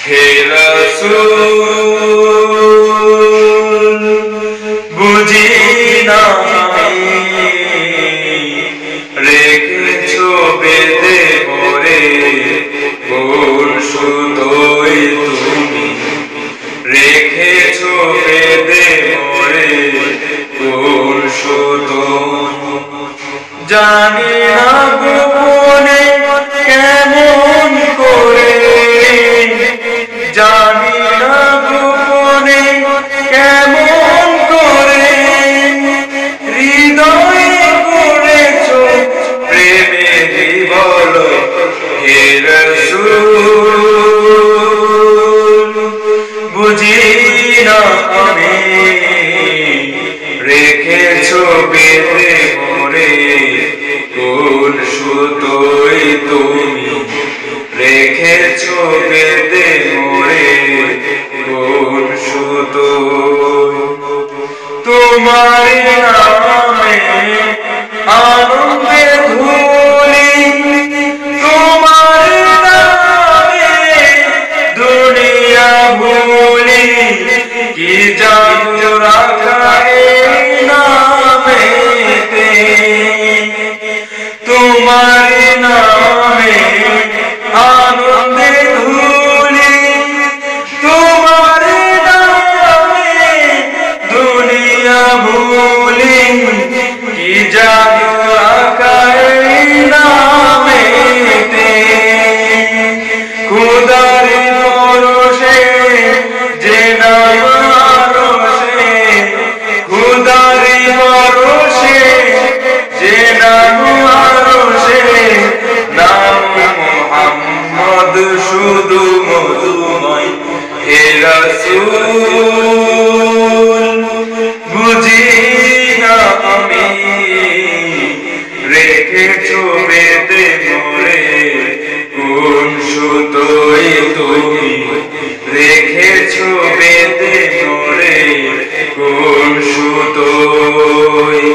হে রাসূল বুঝি না রেখেছো বেঁধে মোরে কোন সুতোয় তুমি রেখেছো বেঁধে মোরে কোন সুতো জানি না গোপনে কেমন করে জানি না গোপনে কেমন করে হৃদয়ে করেছো প্রেমের বলো হে রাসূল বুঝি না আমি রেখেছো বেঁধে মোরে কোন সুতোয় তুমি রেখেছো বেঁধে মোরে কোন সুতোয় তোমার নামে আনন্দে ধুলি তোমার নামে দুনিয়া ভুলি কি জাদু রাখা এই নামেতে তোমার নামে আনন্দে ধুলি তোমার নামে দুনিয়া ভুলি কি জাদু রাখা এই নামেতে খুদার পরশে যে নাম আরশে খুদার পরশে যে নাম আরশে নাম মুহাম্মদ শুধু মধুময় হে রাসূল বুঝি না আমি রেখেছো বেঁধে মোরে কোন সুতোয় তুমি রেখেছো বেঁধে মোরে কোন সুতোয়।